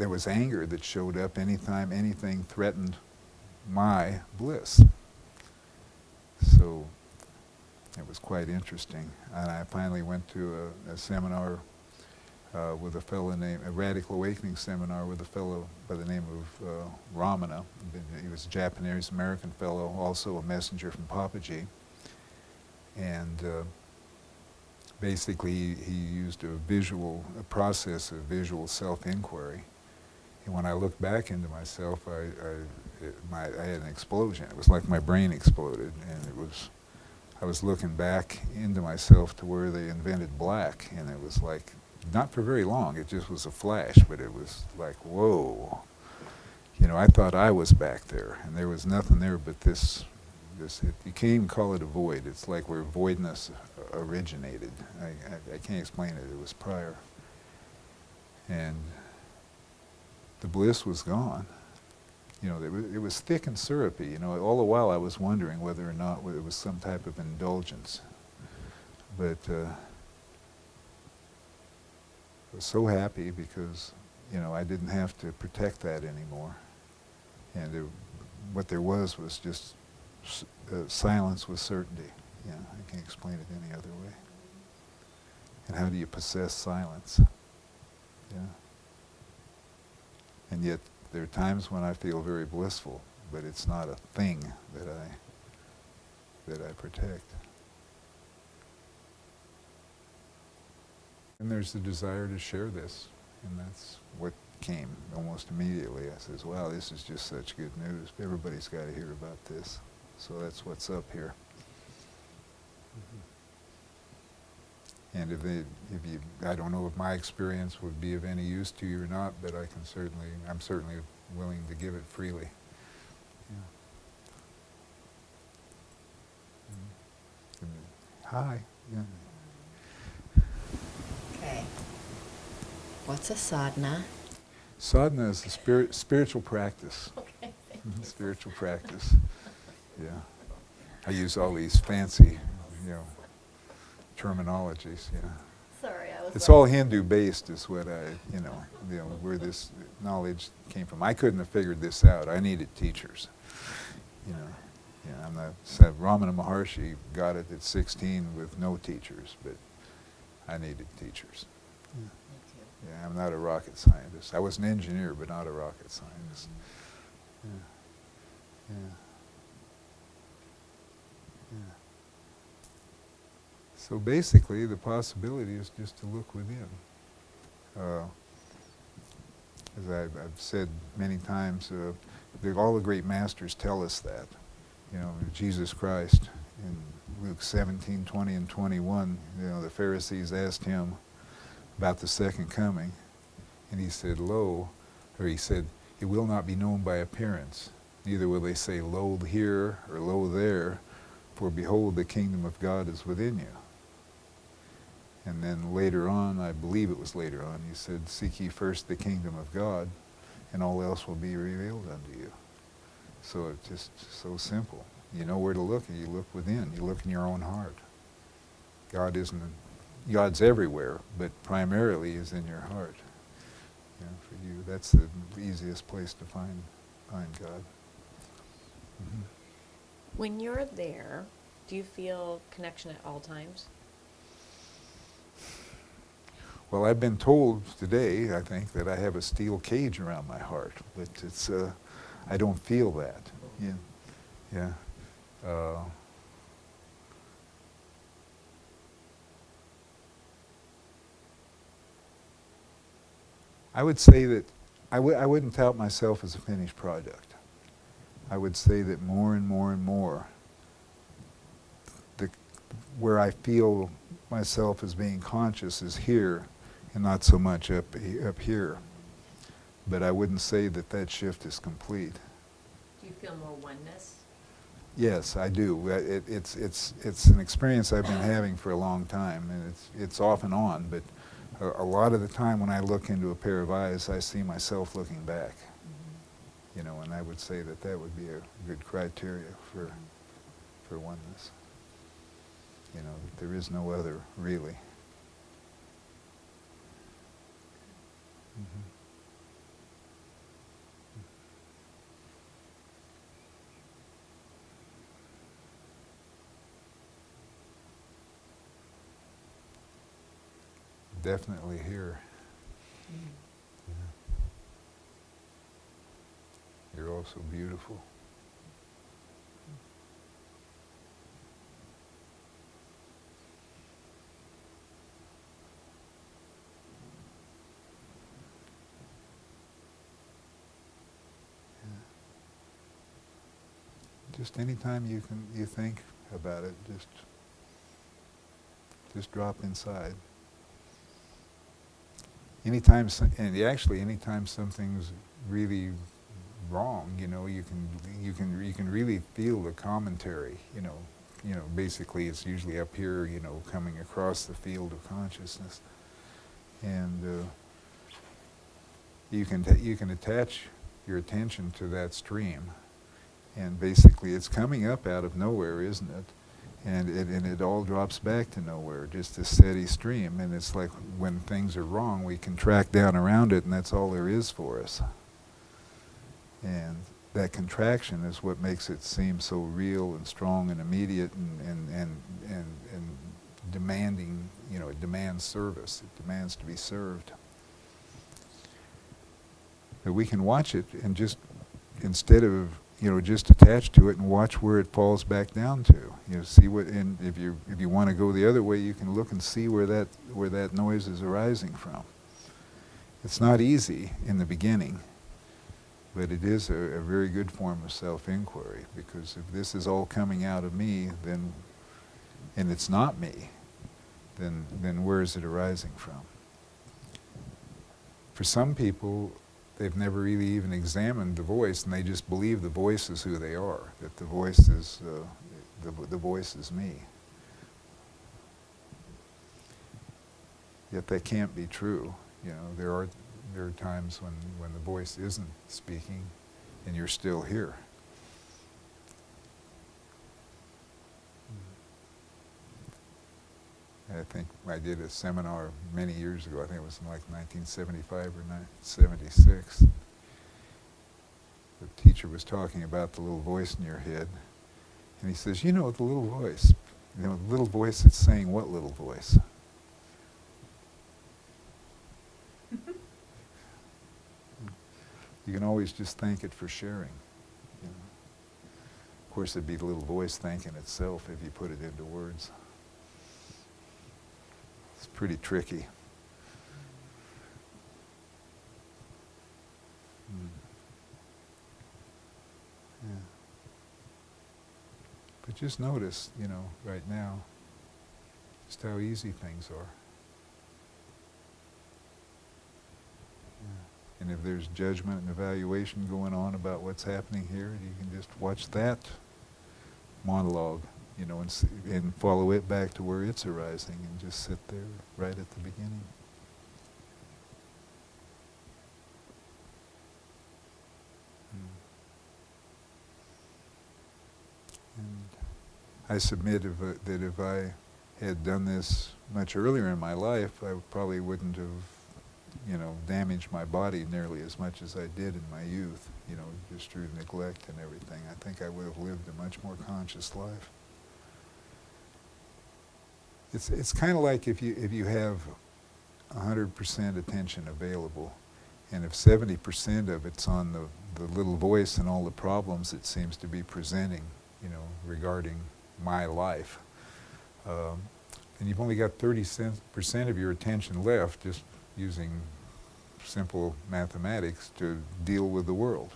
there was anger that showed up anytime anything threatened my bliss. So it was quite interesting. And I finally went to a seminar with a fellow named, a Radical Awakening seminar with a fellow by the name of Ramana. He was a Japanese-American fellow, also a messenger from Papaji. And basically he used a process of visual self-inquiry. And when I looked back into myself, I had an explosion. It was like my brain exploded, and I was looking back into myself to where they invented black, and it was like, not for very long, it just was a flash, but it was like, whoa. You know, I thought I was back there, and there was nothing there but this you can't even call it a void. It's like where voidness originated. I can't explain it. It was prior. And the bliss was gone. You know, it was thick and syrupy. You know, all the while I was wondering whether or not it was some type of indulgence. But I was so happy because, you know, I didn't have to protect that anymore. And what there was just silence with certainty. Yeah, I can't explain it any other way. And how do you possess silence? Yeah. And yet there are times when I feel very blissful, but it's not a thing that I protect. And there's the desire to share this, and that's what came almost immediately. I says, wow, this is just such good news. Everybody's got to hear about this. So that's what's up here. And I don't know if my experience would be of any use to you or not, but I'm certainly willing to give it freely. Yeah. Hi. Yeah. Okay. What's a sadhana? Sadhana is a spiritual practice. Okay. Spiritual practice. Yeah. I use all these fancy, terminologies. Yeah. Sorry, I was. It's all Hindu-based, is what where this knowledge came from. I couldn't have figured this out. I needed teachers. Ramana Maharshi got it at 16 with no teachers, but I needed teachers. Me too. Yeah, I'm not a rocket scientist. I was an engineer, but not a rocket scientist. Yeah. Yeah. Yeah. So basically, the possibility is just to look within. As I've said many times, all the great masters tell us that. Jesus Christ in Luke 17, 20 and 21, the Pharisees asked him about the second coming, and he said, it will not be known by appearance, neither will they say, lo here or lo there, for behold, the kingdom of God is within you. And then later on, I believe it was later on, he said, seek ye first the kingdom of God, and all else will be revealed unto you. So it's just so simple. You know where to look, and you look within. You look in your own heart. God's everywhere, but primarily is in your heart. For you, that's the easiest place to find God. Mm-hmm. When you're there, do you feel connection at all times? Well, I've been told today, I think, that I have a steel cage around my heart, but I don't feel that. Yeah. I would say that I wouldn't tout myself as a finished product. I would say that more and more and more, where I feel myself as being conscious is here, and not so much up here. But I wouldn't say that shift is complete. Do you feel more oneness? Yes, I do. It's an experience I've been having for a long time, and it's off and on. But a lot of the time, when I look into a pair of eyes, I see myself looking back. Mm-hmm. And I would say that would be a good criteria for oneness. That there is no other really. Mm-hmm. definitely here. You're also beautiful. Just anytime you think about it, just drop inside. Anytime something's really wrong, you can really feel the commentary. Basically it's usually up here, coming across the field of consciousness, and you can attach your attention to that stream. And basically it's coming up out of nowhere, isn't it? And it all drops back to nowhere, just a steady stream. And it's like when things are wrong, we can track down around it, and that's all there is for us. And that contraction is what makes it seem so real and strong and immediate and demanding. It demands service. It demands to be served. But we can watch it and just, instead of just attach to it and watch where it falls back down to. See what, and if you want to go the other way, you can look and see where that noise is arising from. It's not easy in the beginning, but it is a very good form of self-inquiry, because if this is all coming out of me, and it's not me, then where is it arising from? For some people, they've never really even examined the voice, and they just believe the voice is who they are, that the voice is the voice is me. Yet that can't be true. There are times when the voice isn't speaking, and you're still here. I think I did a seminar many years ago. I think it was in like 1975 or 1976. The teacher was talking about the little voice in your head, and he says, the little voice. The little voice that's saying what little voice? You can always just thank it for sharing. Of course, it'd be the little voice thanking itself if you put it into words. It's pretty tricky. Yeah. But just notice, right now, just how easy things are. Yeah. And if there's judgment and evaluation going on about what's happening here, you can just watch that monologue, and follow it back to where it's arising, and just sit there right at the beginning. And I submit that if I had done this much earlier in my life, I probably wouldn't have, damaged my body nearly as much as I did in my youth, just through neglect and everything. I think I would have lived a much more conscious life. It's kind of like if you have 100% attention available, and if 70% of it's on the little voice and all the problems it seems to be presenting, regarding my life, and you've only got 30% of your attention left, just using simple mathematics, to deal with the world.